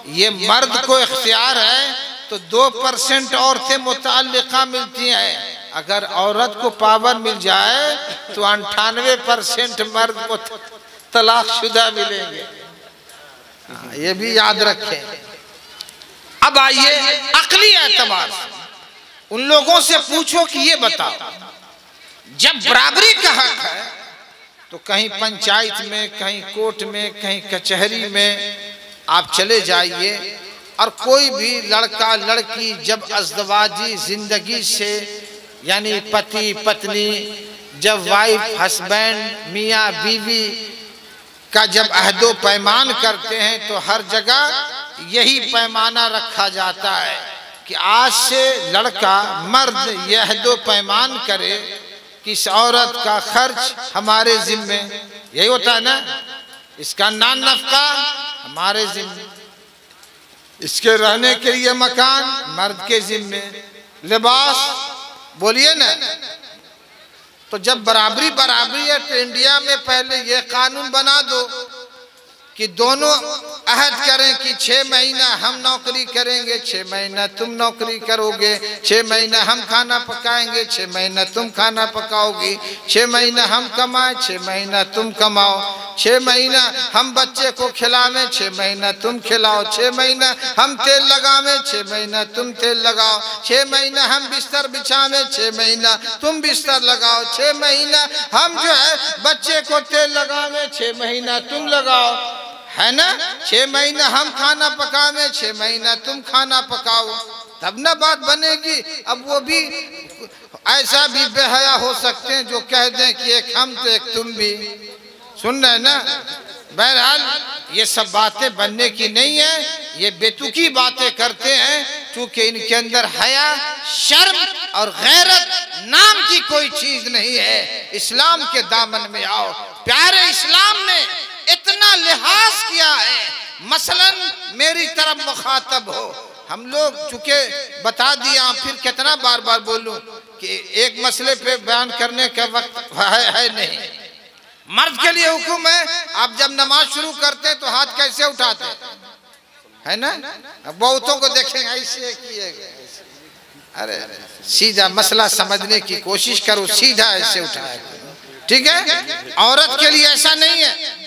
ये मर्द को इख्तियार है तो 2% औरतें मुताल्लिका मिलती हैं, अगर औरत को पावर मिल जाए तो 98% मर्द को तलाकशुदा मिलेंगे। ये भी याद रखें। अब आइए अक्ली एतबार से उन लोगों से पूछो कि ये बताओ, जब बराबरी का हक है तो कहीं पंचायत में, कहीं कोर्ट में, कहीं कचहरी में आप चले जाइए और कोई भी लड़का लड़की जब अज़दवाजी जिंदगी से, यानी पति पत्नी, जब वाइफ हस्बैंड मियाँ बीवी का जब अहदो पैमान करते हैं तो हर जगह यही पैमाना रखा जाता है कि आज से लड़का मर्द यह अहदो पैमान करे कि इस औरत का खर्च हमारे जिम्मे, यही होता है ना, इसका नान नफका हमारे जिम्मे, इसके रहने के लिए मकान मर्द के जिम्मे, लिबास, बोलिए ना। तो जब बराबरी बराबरी है तो इंडिया में पहले ये कानून बना दो कि दोनों अहद करें कि 6 महीना हम नौकरी करेंगे, 6 महीना तुम नौकरी करोगे, 6 महीना हम खाना पकाएंगे, 6 महीना तुम खाना पकाओगी, 6 महीना हम कमाएं, 6 महीना तुम कमाओ, 6 महीना हम बच्चे को खिलावें, 6 महीना तुम खिलाओ, 6 महीना हम तेल लगावें, 6 महीना तुम तेल लगाओ, 6 महीना हम बिस्तर बिछावें, 6 महीना तुम बिस्तर लगाओ, 6 महीना हम जो है बच्चे को तेल लगावें, 6 महीना तुम लगाओ, है ना, 6 महीना हम खाना पकावें, 6 महीना तुम खाना पकाओ, तब ना बात बनेगी। अब वो भी ऐसा भी बेहया हो सकते हैं जो कह दें कि एक हम तो एक तुम भी, सुन रहे ना। बहरहाल ये सब बातें बनने की नहीं है, ये बेतुकी बातें करते हैं क्योंकि इनके अंदर हया, शर्म और गैरत नाम की कोई चीज नहीं है। इस्लाम के दामन में आओ। प्यारे इस्लाम ने इतना लिहाज किया है, मसलन मेरी तरफ मुखातब हो, हम लोग चूंकि बता दिया, फिर कितना बार बार बोलूं कि एक मसले पे बयान करने का वक्त है नहीं। मर्द के लिए हुक्म है, आप जब नमाज शुरू करते हैं तो हाथ कैसे उठाते है ना, बहुतों को देखेंगे ऐसे किए, अरे सीधा मसला समझने की कोशिश करो, सीधा ऐसे उठाए, ठीक है। औरत के लिए ऐसा नहीं है,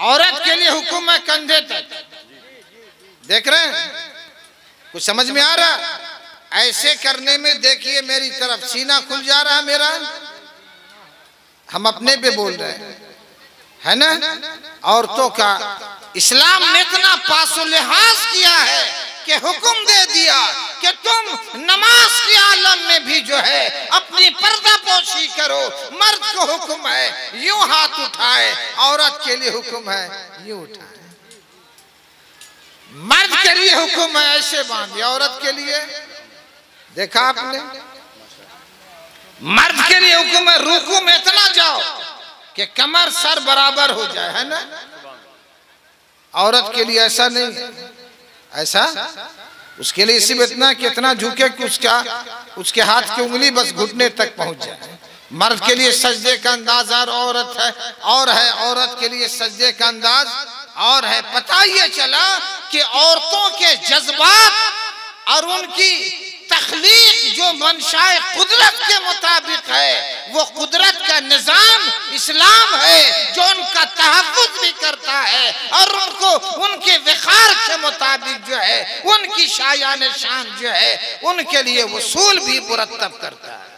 औरत के लिए हुक्म है कंधे तक, देख रहे हैं, कुछ समझ में आ रहा। ऐसे करने में देखिए मेरी तरफ सीना खुल जा रहा है मेरा, हम अपने पे बोल रहे हैं, है ना। औरतों का इस्लाम ने इतना पासो लिहाज किया है कि हुक्म दे दिया कि तुम नमाज के आलम में भी जो है अपनी पर्दा पोशी करो। मर्द को हुक्म है यूं हाथ उठाए, औरत के लिए हुक्म है यूं उठाए। मर्द के लिए हुक्म है ऐसे बांधिए, औरत के लिए देखा आपने, मर्द के लिए हुक्म है रुकू में इतना जाओ कि कमर सर बराबर हो जाए, है ना। औरत के लिए ऐसा नहीं है, ऐसा उसके लिए सिर्फ इतना कि इतना झुके कि उसके हाथ की उंगली बस घुटने तक पहुंच जाए। मर्द के लिए सजदे का अंदाज औरत है और है, औरत के लिए सजदे का अंदाज और है। पता ये चला कि औरतों के जज्बात और उनकी तख्लीक जो मंशाए कुदरत के मुताबिक है, वो कुदरत का निजाम इस्लाम है जो उनका तहफ़्फ़ुज़ भी करता है और उनको उनके विखार के मुताबिक जो है उनकी शायान शान जो है उनके लिए वसूल भी मुरत्तब करता है।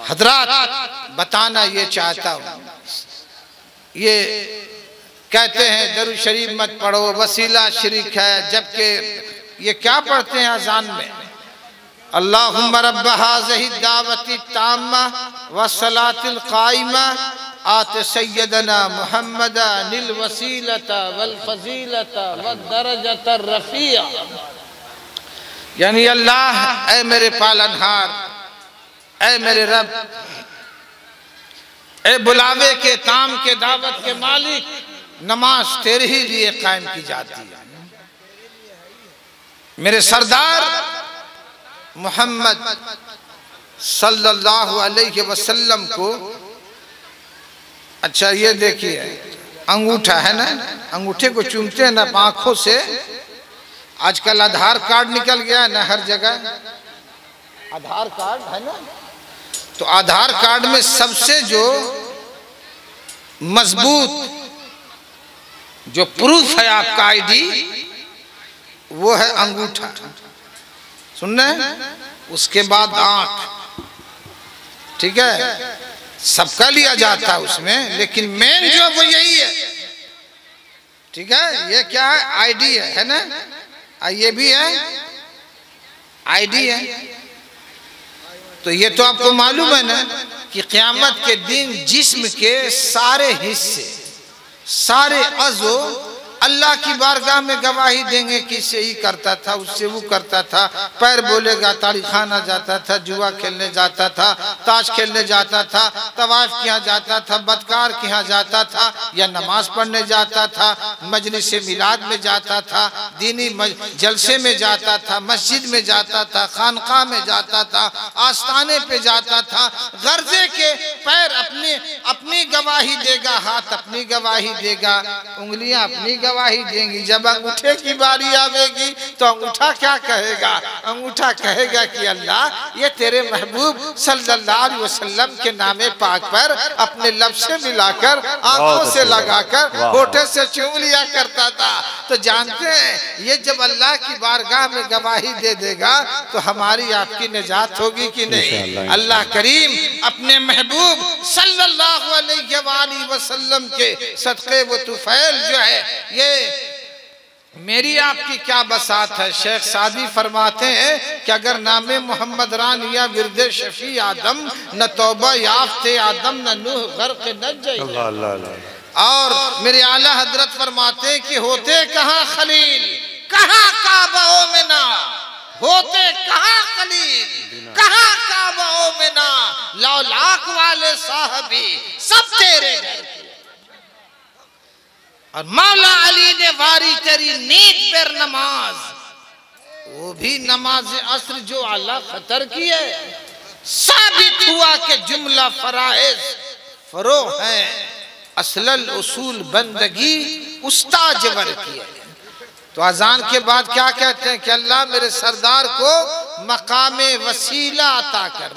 हज़रात बताना ये चाहता हूँ, ये कहते हैं दरूद शरीफ मत पढ़ो, वसीला शिरक है, जबकि ये क्या पढ़ते हैं अज़ान में, अल्लाहुम्मा रब्ब हाज़िही दावती ताम्मा व सलातिल क़ाइमा आत सय्यदना मुहम्मदा निल वसीलता वल फजीलता व दरजतर रफ़िया। यानी अल्लाह, ऐ मेरे पालनहार, ऐ मेरे रब, ऐ बुलावे के, ताम के, दावत के मालिक, नमाज तेरे ही लिए कायम की जाती है। मेरे सरदार मोहम्मद सल्लल्लाहु अलैहि वसल्लम को, अच्छा ये देखिए अंगूठा है ना, अंगूठे को चूमते हैं ना आंखों से। आजकल आधार कार्ड निकल गया है ना हर जगह, आधार कार्ड है ना, तो आधार कार्ड में सबसे जो मजबूत जो प्रूफ है आपका आईडी, वो है अंगूठा। सुन रहे हैं? उसके बाद आंख, ठीक है, सबका लिया जाता है उसमें, लेकिन मेन जो वो यही है, ठीक है। ये क्या है? आईडी है ना, ये भी है आईडी है। तो ये तो आपको मालूम है ना कि क़यामत के दिन जिस्म के सारे हिस्से, सारे अज़ो अल्लाह की बारगाह में गवाही देंगे कि इससे ही करता था, उससे वो करता था। पैर बोलेगा ताड़ी खाना जाता था, जुआ खेलने जाता था, ताश खेलने जाता था, तवाफ किया जाता था, बदकार किया जाता था, या नमाज पढ़ने जाता था, मजलिस मिलाद में जाता था, दीनी जलसे में जाता था, मस्जिद में जाता था, खानका में जाता था, आस्थाने पे जाता था। गर्जे के पैर अपनी गवाही देगा, हाथ अपनी गवाही देगा, उंगलियां अपनी गवाही देंगी। जब अंगूठे की बारी आवेगी तो अंगूठा क्या कहेगा? अंगूठा कहेगा कि अल्लाह, ये तेरे महबूब सल्लल्लाहु अलैहि वसल्लम के नामे पाक पर अपने लब से मिलाकर, आंखों से लगाकर, होठे से चूम लिया करता था। तो जानते हैं ये जब अल्लाह की बारगाह में गवाही दे देगा तो हमारी आपकी निजात होगी कि नहीं? अल्लाह करीम अपने महबूब सल्लल्लाहु अलैहि वसल्लम के सदक़े वो तुफैल जो है, ये मेरी आपकी क्या बसात है। शेख सादी फरमाते हैं कि अगर नामे मोहम्मद रान या विरदे शफी आदम, न तौबा याफ्ते आदम, न नूह गर्क न जाए। और मेरे आला हजरत फरमाते हैं कि होते कहाँ खलील, कहाँ काबा में ना, होते कहाँ खलील, कहाँ काबा में ना, लौलाक वाले साहबी सब तेरे घर के। और मौला अली ने वारी तेरी नींद पर नमाज, वो भी नमाज असर जो अल्लाह खतर की है। साबित हुआ कि जुमला फराइज फरो है, असलल उसूल बंदगी उस्ताद जबर की है। तो अजान के बाद क्या कहते हैं कि अल्लाह मेरे सरदार को मकामे वसीला अता कर,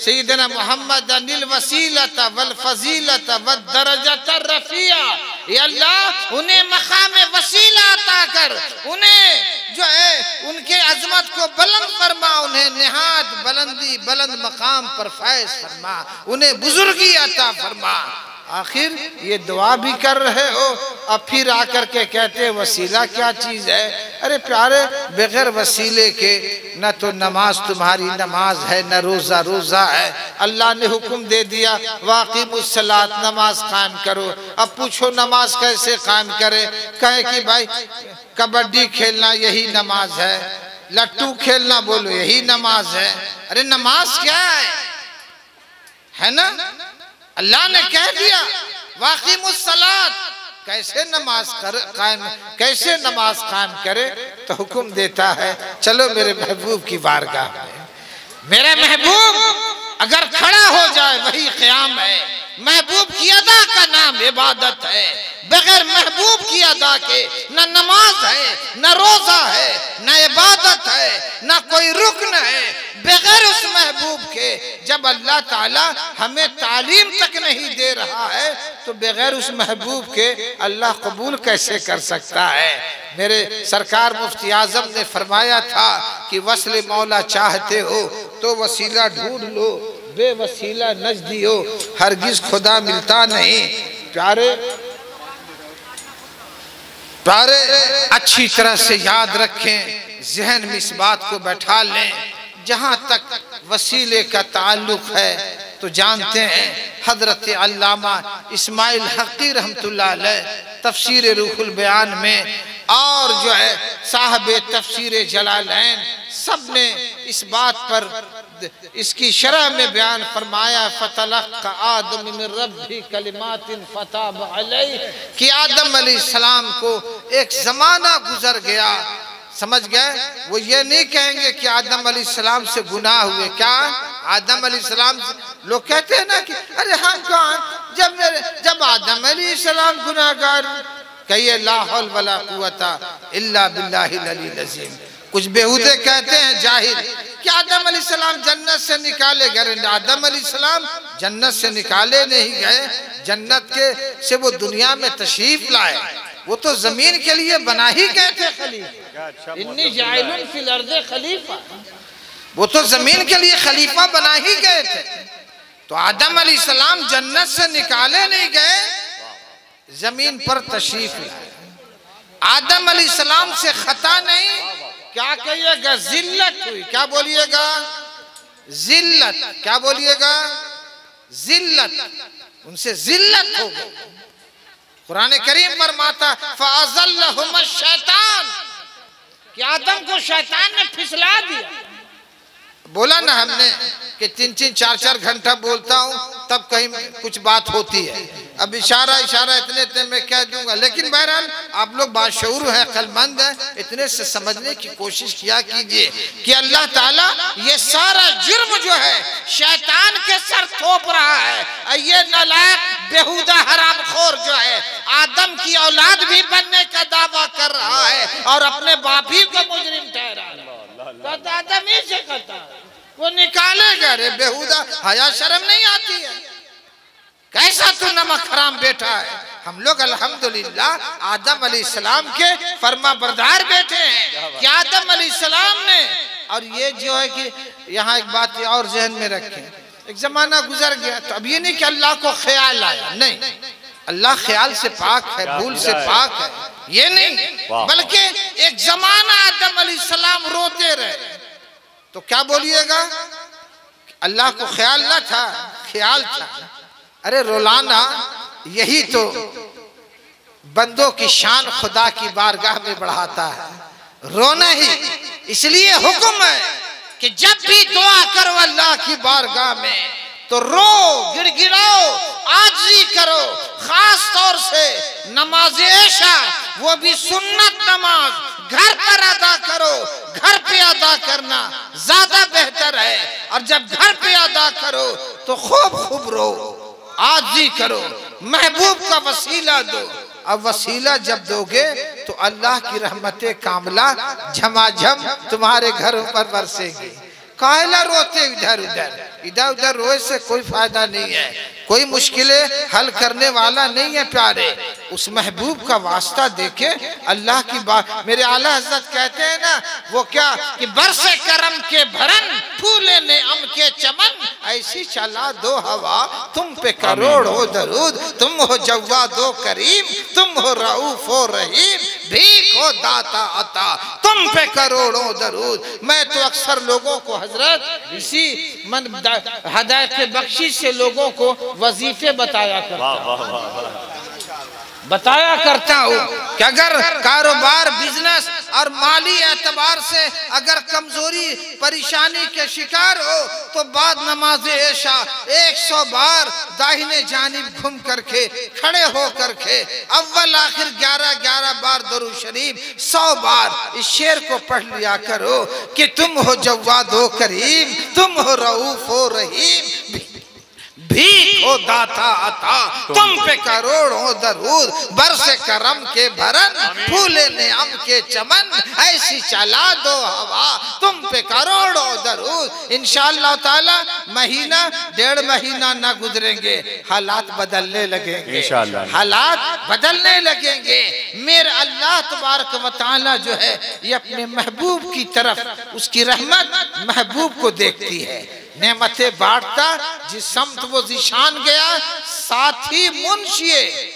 सैयदना मोहम्मद अनिल वसीलता वल फजीलता व दरजत रफिया। ये अल्लाह उन्हें मकामे वसीला अता कर, उन्हें जो है उनके अजमत को बुलंद फरमा, उन्हें निहायत बुलंदी बुलंद मकाम पर फैज फरमा, उन्हें बुजुर्गी अता फरमा। आखिर ये दुआ भी कर रहे हो, अब फिर आकर के कहते वसीला क्या चीज है? अरे प्यारे, बगैर वसीले के न तो नमाज तुम्हारी नमाज है, न रोजा रोजा है। अल्लाह ने हुक्म दे दिया वाक़िमुस्सलात, नमाज कायम करो। अब पूछो नमाज कैसे कायम करे? कहे कि भाई कबड्डी खेलना यही नमाज है, लट्टू खेलना बोलो यही नमाज है। अरे नमाज क्या है ना? अल्लाह ने कह दिया वाक़िमुस्सलात, कैसे नमाज कायम, कैसे नमाज कायम करे? तो हुक्म देता है चलो मेरे महबूब की बारगाह में। मेरे महबूब अगर खड़ा हो जाए वही क़याम है। महबूब की अदा का नाम इबादत है। बगैर महबूब की अदा के न नमाज है, न रोजा है, न इबादत है, न कोई रुकन है। बगैर उस महबूब के जब अल्लाह ताला हमें तालीम तक नहीं दे रहा है तो बगैर उस महबूब के अल्लाह कबूल कैसे कर सकता है? मेरे सरकार मुफ्ती आजम ने फरमाया था कि वस्ल मौला चाहते हो तो वसीला ढूंढ लो, बेवसीला नजदी हो हरगिज खुदा मिलता नहीं। प्यारे प्यारे, अच्छी तरह से याद रखें, जहन में इस बात को बैठा लें। जहाँ तक वसीले का ताल्लुक है तो जानते हैं हजरत अल्लामा इस्माइल हक़ी रहमतुल्लाह अलैह तफसीर रूहुल बयान में और जो है साहब तफसीर जलालैन सब ने इस बात पर इसकी शरह में बयान फरमाया, फतलक़्क़ा आदम मिन रब्बी कलिमातिन फताब अलैहि, कि आदम अलैहिस्सलाम को एक ज़माना गुजर गया, समझ गए। वो ये नहीं कहेंगे कि आदम अलैहिस्सलाम से गुनाह हुए। क्या आदम अलैहिस्सलाम, लोग कहते हैं ना कि अरे हम कौन, जब आदम अलैहिस्सलाम गुनाहगार, कहिए ला हौल वला कुव्वता इल्ला बिल्लाहिल अलील अज़ीम। कुछ बेहुदे कहते हैं जाहिल कि आदम अलैहिस्सलाम जन्नत से निकाले गए। आदम अलैहिस्सलाम जन्नत से निकाले नहीं गए, जन्नत के से वो दुनिया में तशरीफ लाए, वो तो जमीन के लिए बना ही गए थे खलीफा। इन्नी जाइलुन फिल अर्ज़ि खलीफा, वो तो जमीन के लिए खलीफा बना ही गए थे। तो आदम अलैहिस्सलाम जन्नत से निकाले नहीं गए, जमीन पर तशरीफ लाए। आदम अलैहिस्सलाम से खता नहीं, क्या कहिएगा, जिल्लत हुई। क्या बोलिएगा, जिल्लत। क्या बोलिएगा, जिल्लत। उनसे जिल्लत हो गई। कुरान करीम फरमाता फ़अज़ल्लहुम शैतान, कि आदम को शैतान ने फिसला दिया। बोला ना हमने कि 3-3 4-4 घंटा बोलता हूँ तब कहीं कुछ बात होती है। अब इशारा इतने में कह दूंगा, लेकिन बहरहाल आप लोग बाशऊर हैं, अक्लमंद हैं, इतने से समझने की कोशिश किया कीजिए कि अल्लाह ताला ये सारा जुर्म जो है शैतान के सर थोप रहा है। ये नालायक बेहुदा हरामखोर जो है आदम की औलाद भी बनने का दावा कर रहा है और अपने बाप ही को मुजरिम ठहरा रहा है। तो आदम ही से कहता वो निकालेगा। रे बेहुदा, हया शर्म नहीं आती है? कैसा तू नमक हराम बेटा है। हम लोग अल्हम्दुलिल्लाह आदम अलैहिस्सलाम के फरमा बरदार बेटे हैं कि आदम अलैहिस्सलाम ने। और ये जो है कि यहाँ एक बात और जहन में रखें, एक जमाना गुजर गया तो अब ये नहीं कि अल्लाह को ख्याल आया, नहीं, अल्लाह ख्याल से पाक है, भूल से पाक है, ये नहीं, बल्कि एक जमाना आदम अलैहिस्सलाम रोते रहे। तो क्या बोलिएगा, अल्लाह को ख्याल ना था, ख्याल था। अरे रोलाना यही तो बंदों की शान खुदा की बारगाह में बढ़ाता है, रोना ही। इसलिए हुक्म है कि जब भी दुआ करो अल्लाह की बारगाह में तो रो, गिड़गिड़ाओ, आजिज़ी करो। खास तौर से नमाज ऐशा, वो भी सुन्नत नमाज घर पर अदा करो। घर पे अदा करना ज्यादा बेहतर है। और जब घर पे अदा करो तो खूब रो, आजिज़ी करो, महबूब का वसीला दो। अब वसीला जब दोगे तो अल्लाह की रहमतें कामला झमाझम तुम्हारे घरों पर बरसेगी। काहेला रोते इधर उधर रोए से कोई फायदा नहीं है, कोई मुश्किलें हल करने वाला नहीं है। प्यारे उस महबूब का वास्ता देखे अल्लाह की बात। मेरे आला हज़रत कहते हैं ना, वो क्या कि बरसे करम के भरन, फूले ने अम के चमन, ऐसी चला दो हवा तुम पे करोड़ हो दरूद। तुम हो जव्वाद हो करीम, तुम हो रऊफ हो रहीम, भीख हो दाता अता, तुम पे करोड़ों दरूद। मैं तो अक्सर लोगों को हजरत इसी मन हदायत के बख्शिश से लोगों को वजीफे बताया करता हूँ कि अगर कारोबार, बिजनेस और माली एतबार से अगर कमजोरी, परेशानी के शिकार हो तो बाद नमाज ऐशा 100 बार दाहिने जानिब घूम करके, खड़े हो करके, अव्वल आखिर 11 बार दरूद शरीफ 100 बार इस शेर को पढ़ लिया करो कि तुम हो जव्वाद हो करीम, तुम हो रऊफ हो रहीम, भीख हो दाता अता, तुम पे करोड़ों दरूद। बरसे करम के भरन, फूले नेअम के चमन, ऐसी चला दो हवा तुम पे करोड़ों दरूद। इंशाअल्लाह ताला महीना 1.5 महीना ना गुजरेंगे, हालात बदलने लगेंगे, हालात बदलने लगेंगे। मेरे अल्लाह तबारक व तआला जो है ये अपने महबूब की तरफ, उसकी रहमत महबूब को देखती है, नेमतें बांटता, जिस समत वो जिशान गया साथी मुंशी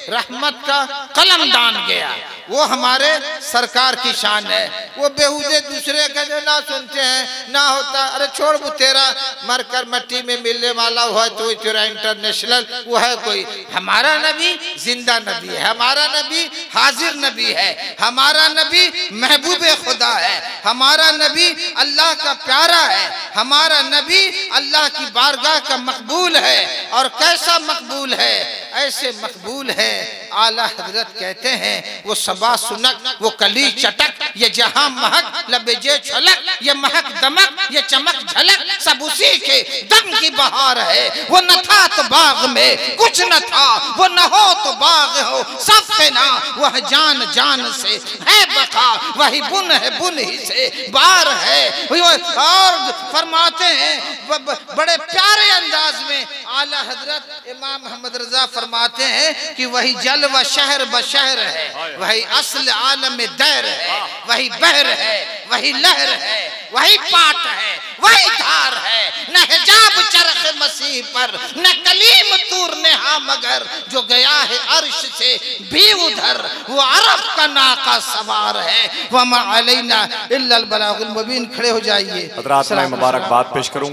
रहमत का कलमदान गया। वो हमारे सरकार की शान है। वो बेहुदे दूसरे का जो ना सुनते हैं ना होता, अरे छोड़ वो तेरा मर कर मट्टी में मिलने वाला हुआ तो तेरा इंटरनेशनल वो है कोई। हमारा नबी जिंदा नबी है, हमारा नबी हाजिर नबी है, हमारा नबी महबूब खुदा है, हमारा नबी अल्लाह का प्यारा है, हमारा नबी अल्लाह की बारगाह का मकबूल है। और कैसा मकबूल है? ऐसे मकबूल है आला हजरत कहते हैं वो सबा सुनक वो कली चटक ये जहां महक लबेजे छलक ये महक दमक ये चमक झलक सब उसी के दम की बहार है। वो न था तो बाग में कुछ न था, वो न हो तो बाग हो सब फेना। वह जान जान से है बका वही बुन है बुन ही से बार है। और फरमाते हैं बड़े प्यारे अंदाज में आला हजरत इमाम मोहम्मद रजा फरमाते हैं कि वही जल व शहर बशहर है, वही असल आलम दैर है, वही बहर है, वही लहर है, वही पाट है, वही धार है। न हिजाब चरख मसीह पर न कलीम तूर ने हा मगर जो गया है अर्श से भी उधर वो अरब का नाका सवार है। वमा अलैना इल्लल बलागुल मुबीन। खड़े हो जाइए। हज़रात मैं मुबारकबाद पेश करूं।